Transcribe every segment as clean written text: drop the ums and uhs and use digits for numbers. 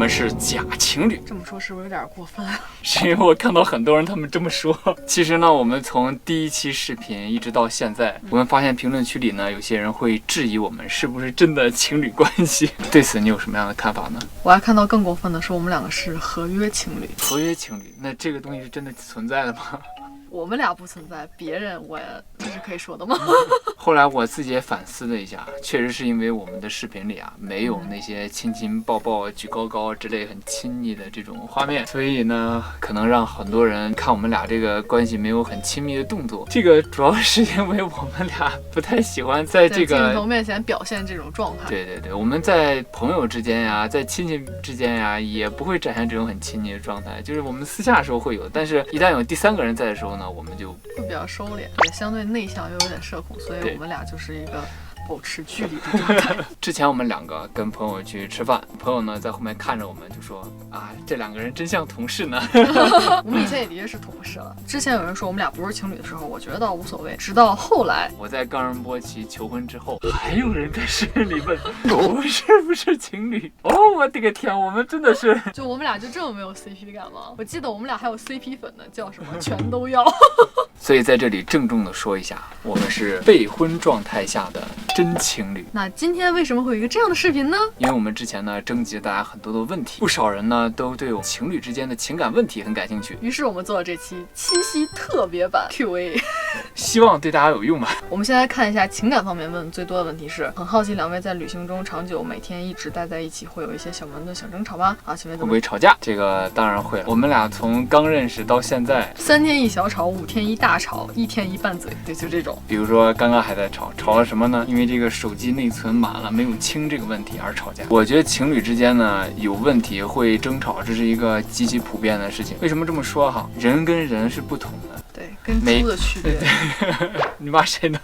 们是假情侣。这么说是不是有点过分？是因为我看到很多人他们这么说。其实呢，我们从第一期视频一直到现在，我们发现评论区里呢，有些人会质疑我们是不是真的情侣关系。对此你有什么样的看法呢？我还看到更过分的是，我们两个是合约情侣。合约情侣，那这个东西是真的存在的吗？我们俩不存在，别人这是可以说的吗？后来我自己也反思了一下，确实是因为我们的视频里啊，没有那些亲亲抱抱、举高高之类很亲密的这种画面，所以呢，可能让很多人看我们俩这个关系没有很亲密的动作。这个主要是因为我们俩不太喜欢在这个镜头面前表现这种状态。对对对，我们在朋友之间呀，在亲戚之间呀，也不会展现这种很亲密的状态。就是我们私下的时候会有，但是一旦有第三个人在的时候呢，我们就会比较收敛，也相对内向又有点社恐，所以我们俩就是一个保持距离的状态。之前我们两个跟朋友去吃饭，朋友呢在后面看着我们就说啊，这两个人真像同事呢。我们以前也的确是同事了。之前有人说我们俩不是情侣的时候，我觉得倒无所谓。直到后来，我在冈仁波齐求婚之后，还有人在视频里问我们是不是情侣。哦，我的个天，我们真的是，就我们俩就这么没有 CP 感吗？我记得我们俩还有 CP 粉呢，叫什么全都要。所以在这里郑重的说一下，我们是备婚状态下的真情侣。那今天为什么会有一个这样的视频呢？因为我们之前呢征集了大家很多的问题，不少人呢都对我们情侣之间的情感问题很感兴趣，于是我们做了这期七夕特别版 Q&A， 希望对大家有用吧。我们先来看一下情感方面问最多的问题是，很好奇两位在旅行中长久每天一直待在一起，会有一些小矛盾、小争吵吗？啊，请问会不会吵架？这个当然会了。我们俩从刚认识到现在，3天一小吵，5天一大吵，1天一拌嘴，对，就这种。比如说刚刚还在吵了什么呢？因为这个手机内存满了没有清这个问题而吵架。我觉得情侣之间呢有问题会争吵，这是一个极其普遍的事情。为什么这么说哈？人跟人是不同的，对，跟猪的区别。你骂谁呢？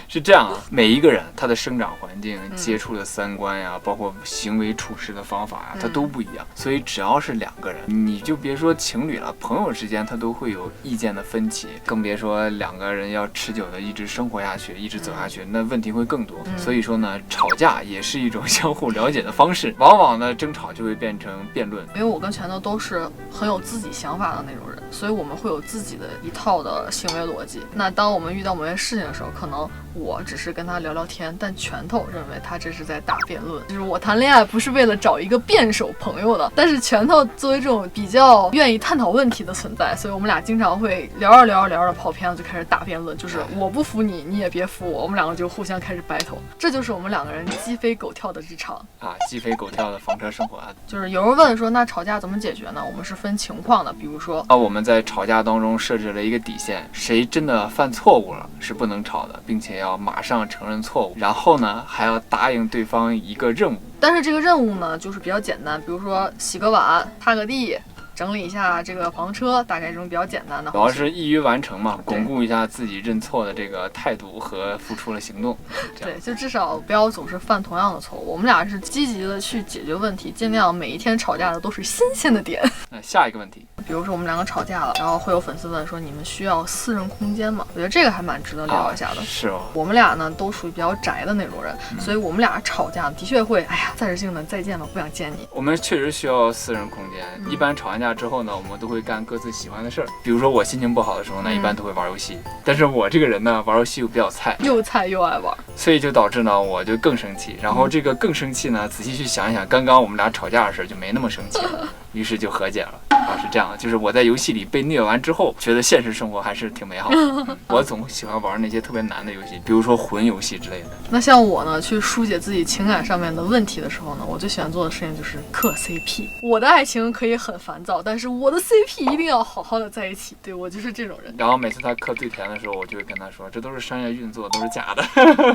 是这样啊，每一个人他的生长环境、接触的三观呀，包括行为处事的方法呀，他都不一样。所以只要是两个人，你就别说情侣了，朋友之间他都会有意见的分歧，更别说两个人要持久的一直生活下去，一直走下去，那问题会更多。所以说呢，吵架也是一种相互了解的方式，往往呢争吵就会变成辩论。因为我跟拳头都是很有自己想法的那种人，所以我们会有自己的一套的行为逻辑。那当我们遇到某些事情的时候，可能我只是跟他聊聊天，但拳头认为他这是在打辩论，就是我谈恋爱不是为了找一个辩手朋友的。但是拳头作为这种比较愿意探讨问题的存在，所以我们俩经常会聊着跑偏了，就开始打辩论，就是我不服你，你也别服我，我们两个就互相开始 battle， 这就是我们两个人鸡飞狗跳的日常啊，鸡飞狗跳的房车生活啊。就是有人问说，那吵架怎么解决呢？我们是分情况的，比如说我们在吵架当中设置了一个底线，谁真的犯错误了是不能吵的，并且要马上承认错误，然后呢还要答应对方一个任务。但是这个任务呢就是比较简单，比如说洗个碗、擦个地、整理一下这个房车，大概这种比较简单的，主要是易于完成嘛，巩固一下自己认错的这个态度和付出了行动。对，就至少不要总是犯同样的错误。我们俩是积极的去解决问题，尽量每一天吵架的都是新鲜的点。那下一个问题，比如说我们两个吵架了，然后会有粉丝问说，你们需要私人空间吗？我觉得这个还蛮值得聊一下的。是哦，我们俩呢都属于比较宅的那种人，所以我们俩吵架的确会，暂时性的再见吧，不想见你。我们确实需要私人空间。一般吵完架之后呢，我们都会干各自喜欢的事儿。比如说我心情不好的时候呢，一般都会玩游戏。但是我这个人呢，玩游戏又比较菜，又菜又爱玩，所以就导致呢，我就更生气。然后这个更生气呢，仔细去想一想，刚刚我们俩吵架的事就没那么生气了，于是就和解了。是这样的，就是我在游戏里被虐完之后，觉得现实生活还是挺美好的。我总喜欢玩那些特别难的游戏，比如说魂游戏之类的。那像我呢，去疏解自己情感上面的问题的时候呢，我最喜欢做的事情就是嗑 CP。我的爱情可以很烦躁，但是我的 CP 一定要好好的在一起。对，我就是这种人。然后每次他嗑最甜的时候，我就会跟他说，这都是商业运作，都是假的。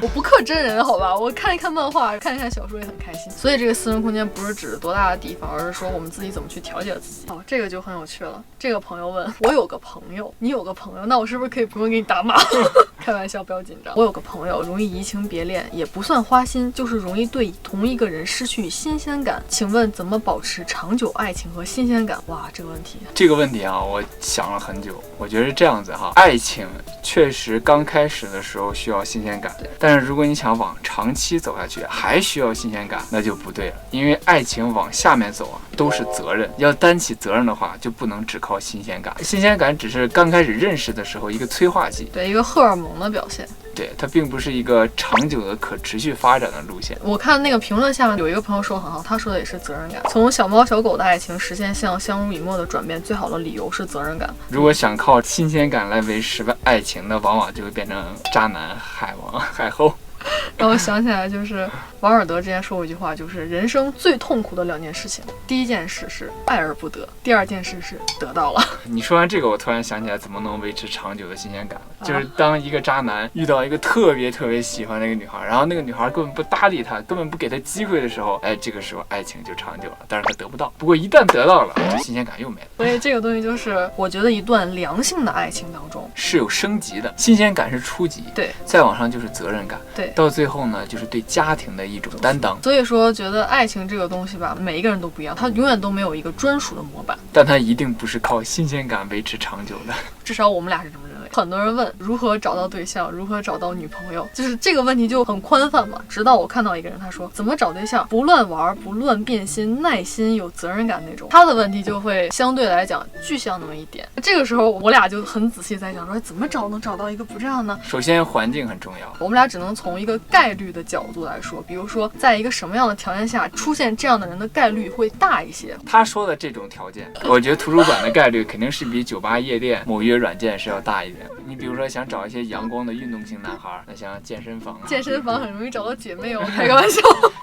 我不嗑真人，好吧，我看一看漫画，看一看小说也很开心。所以这个私人空间不是指多大的地方，而是说我们自己怎么去调节自己。哦，这个就很有趣了。这个朋友问我有个朋友，你有个朋友，那我是不是可以不用给你打码？开玩笑，不要紧张。我有个朋友容易移情别恋，也不算花心，就是容易对同一个人失去新鲜感。请问怎么保持长久爱情和新鲜感？哇，这个问题啊，我想了很久。我觉得是这样子哈，爱情确实刚开始的时候需要新鲜感，但是如果你想往长期走下去，还需要新鲜感，那就不对了。因为爱情往下面走啊，都是责任，要担起责任的话，就不能只靠新鲜感。新鲜感只是刚开始认识的时候一个催化剂，对，一个荷尔蒙的表现。对，它并不是一个长久的可持续发展的路线。我看那个评论下面有一个朋友说很好，他说的也是责任感。从小猫小狗的爱情实现向相濡以沫的转变，最好的理由是责任感。如果想靠新鲜感来维持爱情，那往往就会变成渣男、海王、海后。让我想起来，就是王尔德之前说过一句话，就是人生最痛苦的2件事情，第一件事是爱而不得，第2件事是得到了。你说完这个，我突然想起来怎么能维持长久的新鲜感了，就是当一个渣男遇到一个特别喜欢的一个女孩，然后那个女孩根本不搭理他，根本不给他机会的时候，哎，这个时候爱情就长久了，但是他得不到。不过一旦得到了，新鲜感又没了。所以这个东西就是我觉得一段良性的爱情当中是有升级的，新鲜感是初级，对，再往上就是责任感，对，到最后呢就是对家庭的一种担当。所以说觉得爱情这个东西吧，每一个人都不一样，它永远都没有一个专属的模板，但它一定不是靠新鲜感维持长久的，至少我们俩是这么认为。很多人问如何找到对象，如何找到女朋友，就是这个问题就很宽泛嘛。直到我看到一个人，他说怎么找对象，不乱玩，不乱变心，耐心有责任感那种，他的问题就会相对来讲具象那么一点。这个时候我俩就很仔细在想说，怎么能找到一个不这样呢？首先环境很重要，我们俩只能从一个概率的角度来说，比如说在一个什么样的条件下出现这样的人的概率会大一些。他说的这种条件，我觉得图书馆的概率肯定是比酒吧、夜店、某约软件是要大一点。你比如说想找一些阳光的运动型男孩，那像健身房健身房很容易找到姐妹哦，开个玩笑。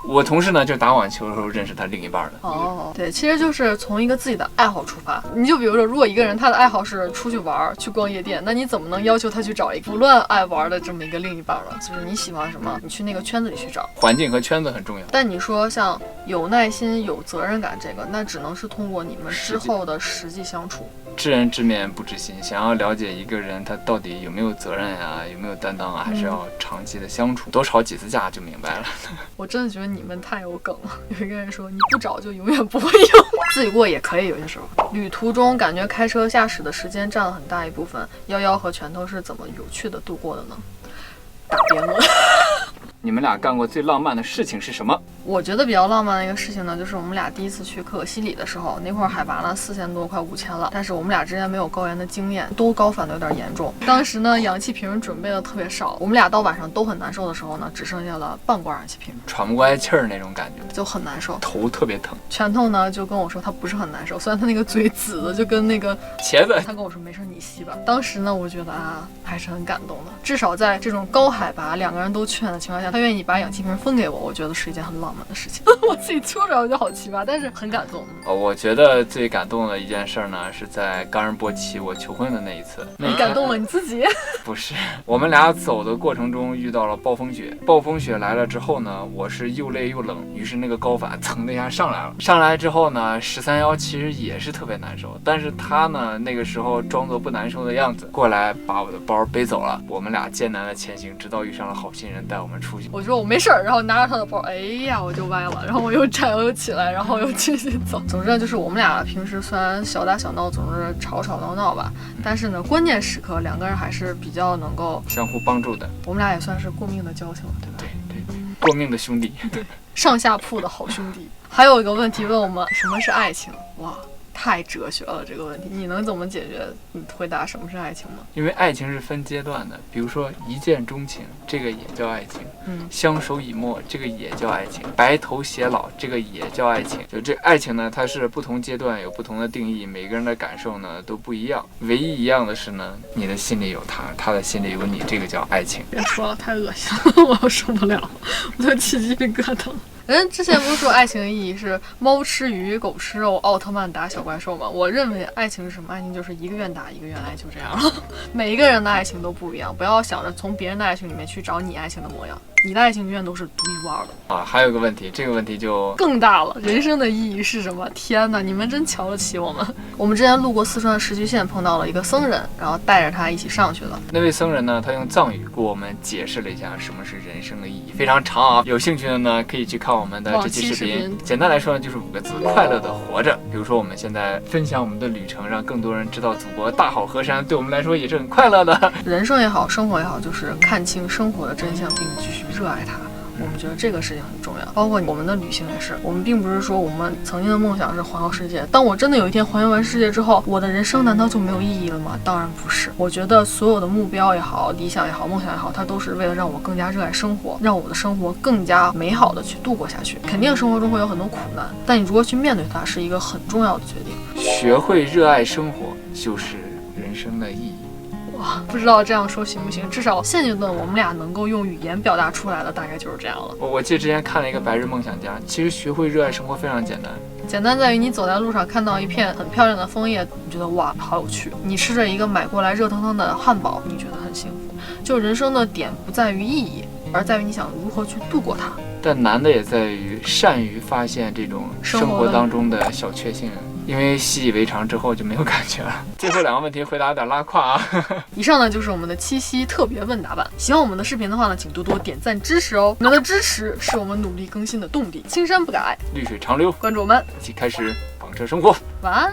我同事呢就打网球的时候认识他另一半的。哦，对，其实就是从一个自己的爱好出发。你就比如说，如果一个人他的爱好是出去玩、去逛夜店，那你怎么能要求他去找一个不乱爱玩的这么一个另一半呢？就是你喜欢什么，你去那个圈子里去找。环境和圈子很重要。但你说像有耐心、有责任感这个，那只能是通过你们之后的实际相处。知人知面不知心，想要了解一个人他到底有没有责任呀、有没有担当啊，还是要长期的相处，多吵几次架就明白了。我真的觉得你们太有梗了。有一个人说你不找就永远不会有，自己过也可以。有些时候旅途中感觉开车驾驶的时间占了很大一部分，夭夭和拳头是怎么有趣的度过的呢？打辩论。你们俩干过最浪漫的事情是什么？我觉得比较浪漫的一个事情呢，就是我们俩第一次去可可西里的时候，那会儿海拔呢4000多，快5000了，但是我们俩之间没有高原的经验，都高反的有点严重。当时呢，氧气瓶准备的特别少，我们俩到晚上都很难受的时候呢，只剩下了半罐氧气瓶，喘不过来气儿那种感觉，就很难受，头特别疼。拳头呢就跟我说他不是很难受，虽然他那个嘴紫的就跟那个茄子，他跟我说没事你吸吧。当时呢，我觉得啊还是很感动的，至少在这种高海拔两个人都劝的情况下，他愿意把氧气瓶分给我，我觉得是一件很浪漫的事情。我自己说出来我觉得好奇葩，但是很感动。我觉得最感动的一件事呢，是在冈仁波齐我求婚的那一次。你感动了你自己？不是，我们俩走的过程中遇到了暴风雪，暴风雪来了之后呢，我是又累又冷，于是那个高反蹭的一下上来了。上来之后呢，131其实也是特别难受，但是他呢那个时候装作不难受的样子，过来把我的包背走了。我们俩艰难的前行，直到遇上了好心人带我们出去。我说我没事儿，然后拿着他的包，哎呀我就歪了，然后我又站又起来，然后又继续走。总之就是我们俩平时虽然小打小闹，总是吵吵闹闹吧，但是呢关键时刻两个人还是比较能够相互帮助的。我们俩也算是过命的交情了，对吧？对，过命的兄弟，对，上下铺的好兄弟。还有一个问题问我们什么是爱情？哇，太哲学了这个问题，你能怎么解决？你回答什么是爱情吗？因为爱情是分阶段的，比如说一见钟情，这个也叫爱情；相守以沫，这个也叫爱情；白头偕老，这个也叫爱情。就这爱情呢，它是不同阶段有不同的定义，每个人的感受呢都不一样。唯一一样的是呢，你的心里有他，他的心里有你，这个叫爱情。别说了，太恶心了，我要受不了了，我都起鸡皮疙瘩了。人之前不是说爱情的意义是猫吃鱼狗吃肉奥特曼打小怪兽吗？我认为爱情是什么？爱情就是一个愿打一个愿挨，就这样了。每一个人的爱情都不一样，不要想着从别人的爱情里面去找你爱情的模样。你的爱情永远都是独一无二的啊。还有个问题，这个问题就更大了，人生的意义是什么？天哪，你们真瞧得起我们。我们之前路过四川的石渠县，碰到了一个僧人，然后带着他一起上去了。那位僧人呢，他用藏语给我们解释了一下什么是人生的意义，非常长啊。有兴趣的呢，可以去看我们的这期视频。简单来说呢，就是5个字：快乐的活着。比如说我们现在分享我们的旅程，让更多人知道祖国大好河山，对我们来说也是很快乐的。人生也好，生活也好，就是看清生活的真相，并继续热爱它。我们觉得这个事情很重要，包括我们的旅行也是。我们并不是说我们曾经的梦想是环游世界。当我真的有一天环游完世界之后，我的人生难道就没有意义了吗？当然不是。我觉得所有的目标也好，理想也好，梦想也好，它都是为了让我更加热爱生活，让我的生活更加美好的去度过下去。肯定生活中会有很多苦难，但你如何去面对它，是一个很重要的决定。学会热爱生活，就是人生的意义。哇，不知道这样说行不行？至少现阶段我们俩能够用语言表达出来的，大概就是这样了。我记得之前看了一个白日梦想家，其实学会热爱生活非常简单。简单在于你走在路上看到一片很漂亮的枫叶，你觉得哇好有趣。你吃着一个买过来热腾腾的汉堡，你觉得很幸福。就人生的点不在于意义，而在于你想如何去度过它。但难的也在于善于发现这种生活当中的小确幸。因为习以为常之后就没有感觉了。最后2个问题回答有点拉胯啊。以上呢就是我们的七夕特别问答版。喜欢我们的视频的话呢，请多多点赞支持哦。你们的支持是我们努力更新的动力。青山不改，绿水长流，关注我们，一起开始房车生活。晚安。